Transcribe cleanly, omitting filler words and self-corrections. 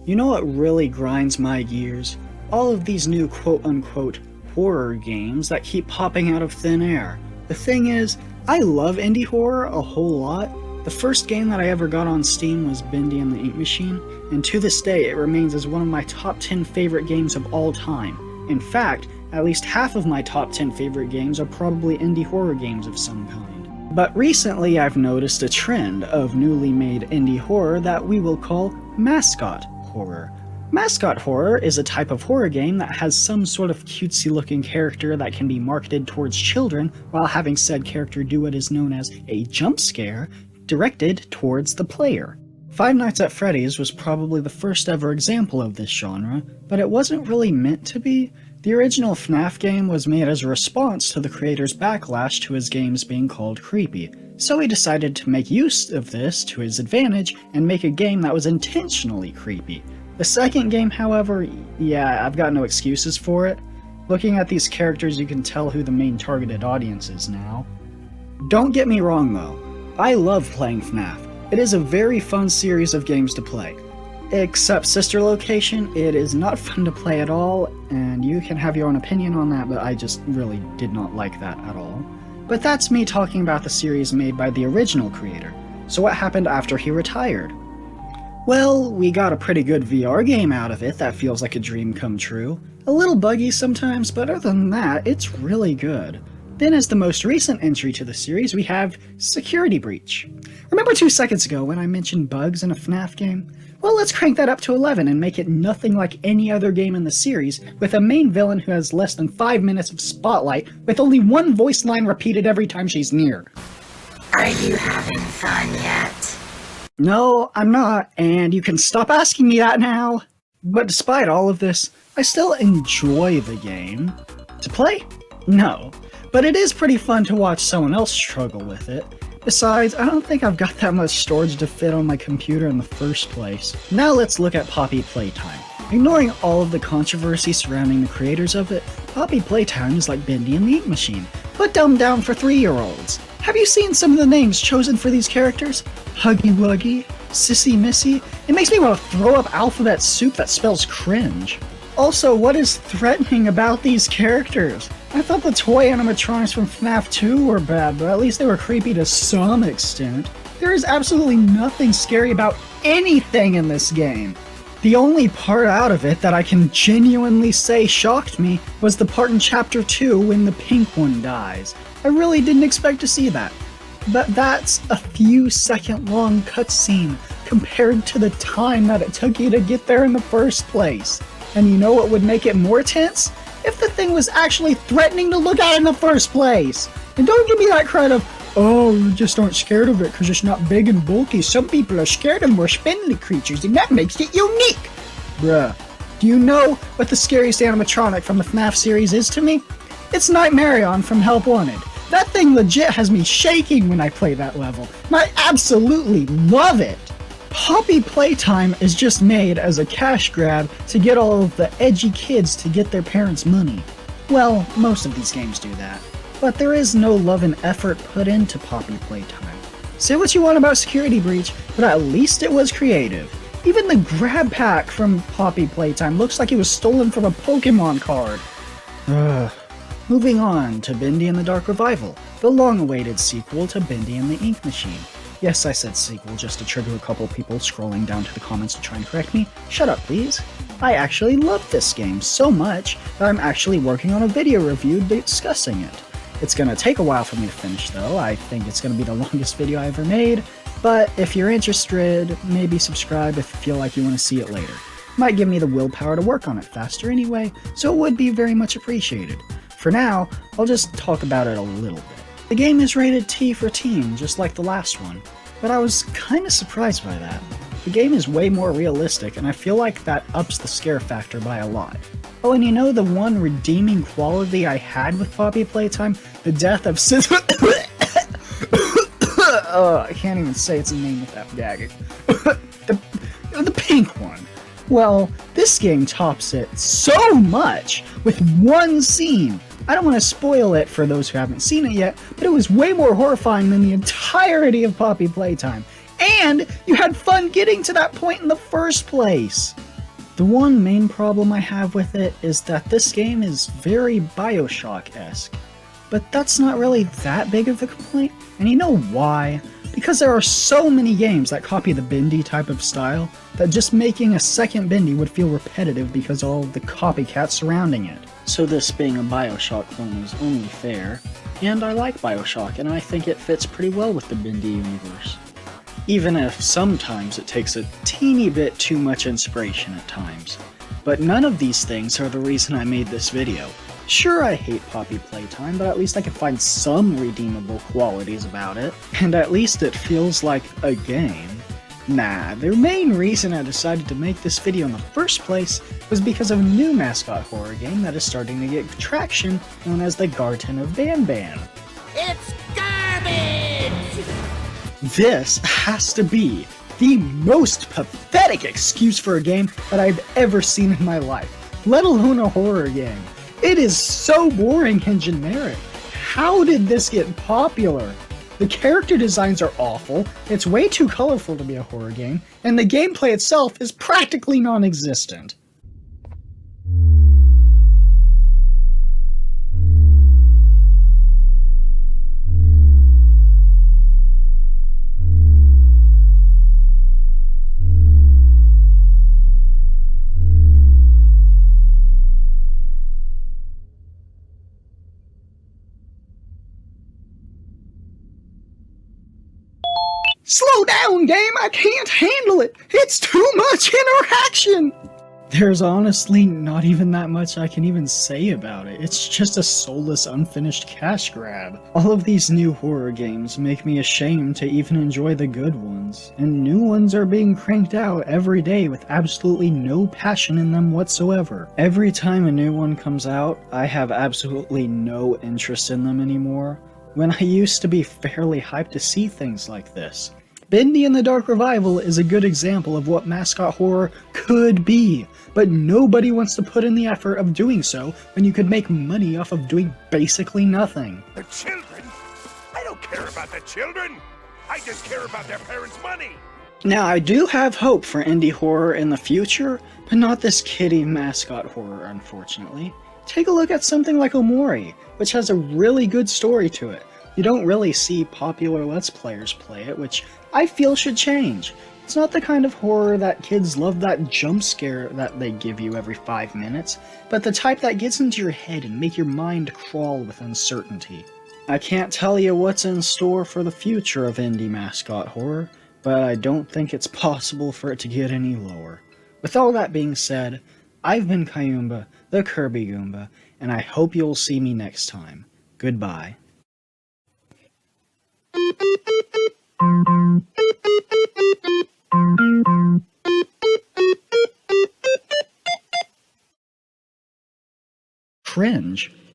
You know what really grinds my gears? All of these new quote-unquote horror games that keep popping out of thin air. The thing is, I love indie horror a whole lot. The first game that I ever got on Steam was Bendy and the Ink Machine, and to this day it remains as one of my top 10 favorite games of all time. In fact, at least half of my top 10 favorite games are probably indie horror games of some kind. But recently I've noticed a trend of newly made indie horror that we will call mascot horror. Mascot horror is a type of horror game that has some sort of cutesy looking character that can be marketed towards children while having said character do what is known as a jump scare directed towards the player. Five Nights at Freddy's was probably the first ever example of this genre, but it wasn't really meant to be. The original FNAF game was made as a response to the creator's backlash to his games being called creepy, so he decided to make use of this to his advantage and make a game that was intentionally creepy. The second game, however, yeah, I've got no excuses for it. Looking at these characters, you can tell who the main targeted audience is now. Don't get me wrong though, I love playing FNAF. It is a very fun series of games to play. Except Sister Location, it is not fun to play at all, and you can have your own opinion on that, but I just really did not like that at all. But that's me talking about the series made by the original creator. So what happened after he retired? Well, we got a pretty good VR game out of it that feels like a dream come true. A little buggy sometimes, but other than that, it's really good. Then as the most recent entry to the series, we have Security Breach. Remember 2 seconds ago when I mentioned bugs in a FNAF game? Well, let's crank that up to 11 and make it nothing like any other game in the series, with a main villain who has less than 5 minutes of spotlight, with only one voice line repeated every time she's near. Are you having fun yet? No, I'm not, and you can stop asking me that now. But despite all of this, I still enjoy the game. To play? No. But it is pretty fun to watch someone else struggle with it. Besides, I don't think I've got that much storage to fit on my computer in the first place. Now let's look at Poppy Playtime. Ignoring all of the controversy surrounding the creators of it, Poppy Playtime is like Bendy and the Ink Machine, but dumbed down for 3-year-olds. Have you seen some of the names chosen for these characters? Huggy Wuggy, Sissy Missy. It makes me want to throw up alphabet soup that spells cringe. Also, what is threatening about these characters? I thought the toy animatronics from FNAF 2 were bad, but at least they were creepy to some extent. There is absolutely nothing scary about anything in this game. The only part out of it that I can genuinely say shocked me was the part in Chapter 2 when the pink one dies. I really didn't expect to see that. But that's a few second long cutscene compared to the time that it took you to get there in the first place. And you know what would make it more tense? If the thing was actually threatening to look at in the first place. And don't give me that credit of, oh, you just aren't scared of it because it's not big and bulky. Some people are scared of more spindly creatures and that makes it unique. Bruh. Do you know what the scariest animatronic from the FNAF series is to me? It's Nightmarion from Help Wanted. That thing legit has me shaking when I play that level, and I absolutely love it! Poppy Playtime is just made as a cash grab to get all of the edgy kids to get their parents' money. Well, most of these games do that. But there is no love and effort put into Poppy Playtime. Say what you want about Security Breach, but at least it was creative. Even the grab pack from Poppy Playtime looks like it was stolen from a Pokemon card. Ugh. Moving on to Bendy and the Dark Revival, the long-awaited sequel to Bendy and the Ink Machine. Yes, I said sequel just to trigger a couple people scrolling down to the comments to try and correct me. Shut up, please. I actually love this game so much that I'm actually working on a video review discussing it. It's gonna take a while for me to finish though. I think it's gonna be the longest video I ever made, but if you're interested, maybe subscribe if you feel like you want to see it later. Might give me the willpower to work on it faster anyway, so it would be very much appreciated. For now, I'll just talk about it a little bit. The game is rated T for teen, just like the last one, but I was kinda surprised by that. The game is way more realistic, and I feel like that ups the scare factor by a lot. Oh, and you know the one redeeming quality I had with Poppy Playtime? The death of I can't even say its name without gagging. the pink one. Well, this game tops it so much with one scene. I don't want to spoil it for those who haven't seen it yet, but it was way more horrifying than the entirety of Poppy Playtime. And you had fun getting to that point in the first place. The one main problem I have with it is that this game is very Bioshock-esque. But that's not really that big of a complaint, and you know why? Because there are so many games that copy the Bendy type of style that just making a second Bendy would feel repetitive because of all the copycats surrounding it. So this being a Bioshock clone is only fair, and I like Bioshock and I think it fits pretty well with the Bendy universe. Even if sometimes it takes a teeny bit too much inspiration at times. But none of these things are the reason I made this video. Sure, I hate Poppy Playtime, but at least I can find some redeemable qualities about it, and at least it feels like a game. Nah, the main reason I decided to make this video in the first place was because of a new mascot horror game that is starting to get traction, known as the Garden of Banban. It's garbage! This has to be the most pathetic excuse for a game that I've ever seen in my life, let alone a horror game. It is so boring and generic. How did this get popular? The character designs are awful, it's way too colorful to be a horror game, and the gameplay itself is practically non-existent. Slow down, game! I can't handle it! It's too much interaction! There's honestly not even that much I can even say about it. It's just a soulless, unfinished cash grab. All of these new horror games make me ashamed to even enjoy the good ones, and new ones are being cranked out every day with absolutely no passion in them whatsoever. Every time a new one comes out, I have absolutely no interest in them anymore, when I used to be fairly hyped to see things like this. Bendy and the Dark Revival is a good example of what mascot horror could be, but nobody wants to put in the effort of doing so when you could make money off of doing basically nothing. The children? I don't care about the children! I just care about their parents' money! Now, I do have hope for indie horror in the future, but not this kiddie mascot horror, unfortunately. Take a look at something like Omori, which has a really good story to it. You don't really see popular Let's Players play it, which I feel should change. It's not the kind of horror that kids love that jump scare that they give you every 5 minutes, but the type that gets into your head and make your mind crawl with uncertainty. I can't tell you what's in store for the future of indie mascot horror, but I don't think it's possible for it to get any lower. With all that being said, I've been Kioomba, the Kirby Goomba, and I hope you'll see me next time. Goodbye. Cringe.